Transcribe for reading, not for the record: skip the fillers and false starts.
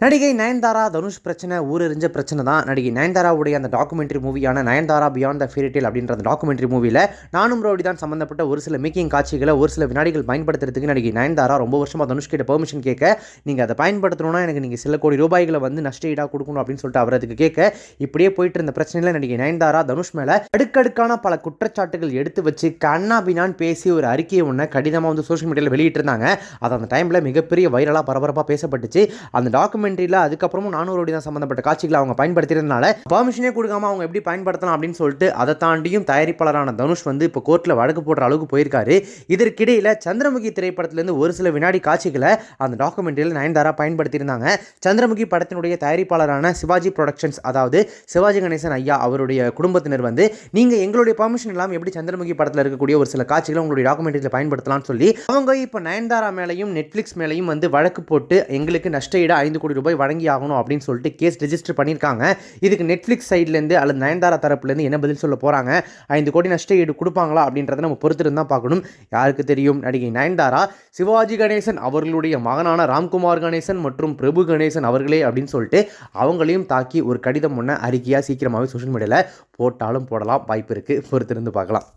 நடிகை நயன்தாரா தனுஷ் பிரச்சனை ஊரறிஞ்ச பிரச்சனை தான். நடிகை நயன்தாராவுடைய அந்த டாக்குமெண்ட்ரி மூவியான நயன்தாரா பியாண்ட் த ஃபேரிடேல் அப்படின்ற அந்த டாக்குமெண்ட்ரி மூவியில் நானும் ரவுடி தான் சம்மந்தப்பட்ட ஒரு சில மேக்கிங் காட்சிகளை ஒரு சில வினாடிகள் பயன்படுத்துறதுக்கு நடிகை நயன்தாரா ரொம்ப வருஷமாக தனுஷ் கிட்ட பெர்மிஷன் கேட்க, நீங்கள் அதை பயன்படுத்தணும்னா எனக்கு நீங்கள் சில கோடி ரூபாய்களை வந்து நஷ்ட ஈடாக கொடுக்கணும் அப்படின்னு சொல்லிட்டு அவர் அதுக்கு கேட்க, இப்படியே போயிட்டு இருந்த பிரச்சனையில் நடிகை நயன்தாரா தனுஷ் மேலே அடுக்கடுக்கான பல குற்றச்சாட்டுகள் எடுத்து வச்சு கண்ணா பின்னான்னு பேசி ஒரு அறிக்கையை ஒன்று கடிதமாக வந்து சோஷியல் மீடியாவில் வெளியிட்டிருந்தாங்க. அது அந்த டைமில் மிகப்பெரிய வைரலாக பரபரப்பாக பேசப்பட்டுச்சு. அந்த டாக்குமெண்ட்ரியில் அதுக்கப்புறமும் 400 தான் சம்பந்தப்பட்ட காட்சிகளை அவங்க பயன்படுத்தியிருந்தனால பெர்மிஷனே கொடுக்காம அவங்க எப்படி பயன்படுத்தலாம் அப்படின்னு சொல்லிட்டு அதை தாண்டியும் தயாரிப்பாளரான தனுஷ் வந்து இப்போ கோர்ட்டில் வழக்கு போடுற அளவுக்கு போயிருக்காரு. இதற்கிடையில் சந்திரமுகி திரைப்படத்திலிருந்து ஒரு சில வினாடி காட்சிகளை அந்த டாக்குமெண்ட்ரியில் நயன்தாரா பயன்படுத்தியிருந்தாங்க. சந்திரமுகி படத்தினுடைய தயாரிப்பாளரான சிவாஜி ப்ரொடக்ஷன்ஸ், அதாவது சிவாஜி கணேசன் ஐயா அவருடைய குடும்பத்தினர் வந்து நீங்கள் எங்களுடைய பெர்மிஷன் இல்லாமல் எப்படி சந்திரமுகி படத்தில் இருக்கக்கூடிய ஒரு சில காட்சிகளை உங்களுடைய டாக்குமெண்ட்ரியில் பயன்படுத்தலாம்னு சொல்லி அவங்க இப்போ நயன்தாரா மேலையும் நெட்ஃப்ளிக்ஸ் மேலையும் வந்து வழக்கு போட்டு எங்களுக்கு நஷ்ட ஈடு 5 கோடி ரூபாய் வழங்கி ஆகணும் அப்படின்னு சொல்லிட்டு கேஸ் ரெஜிஸ்டர் பண்ணியிருக்காங்க. இதுக்கு நெட்ஃப்ளிக்ஸ் சைட்லேருந்து அல்லது நயன்தாரா தரப்புலேருந்து என்ன பதில் சொல்ல போகிறாங்க, 5 கோடி நஷ்ட ஈடு கொடுப்பாங்களா அப்படின்றத நம்ம பொறுத்திருந்து தான் பார்க்கணும். யாருக்கு தெரியும், நடிகை நயன்தாரா சிவாஜி கணேசன் அவர்களுடைய மகனான ராம்குமார் கணேசன் மற்றும் பிரபு கணேசன் அவர்களே அப்படின்னு சொல்லிட்டு அவங்களையும் தாக்கி ஒரு கடிதம் ஒன்று அறிக்கையாக சீக்கிரமாகவே சோஷியல் மீடியாவில் போட்டாலும் போடலாம், வாய்ப்பு இருக்குது, பொறுத்திருந்து பார்க்கலாம்.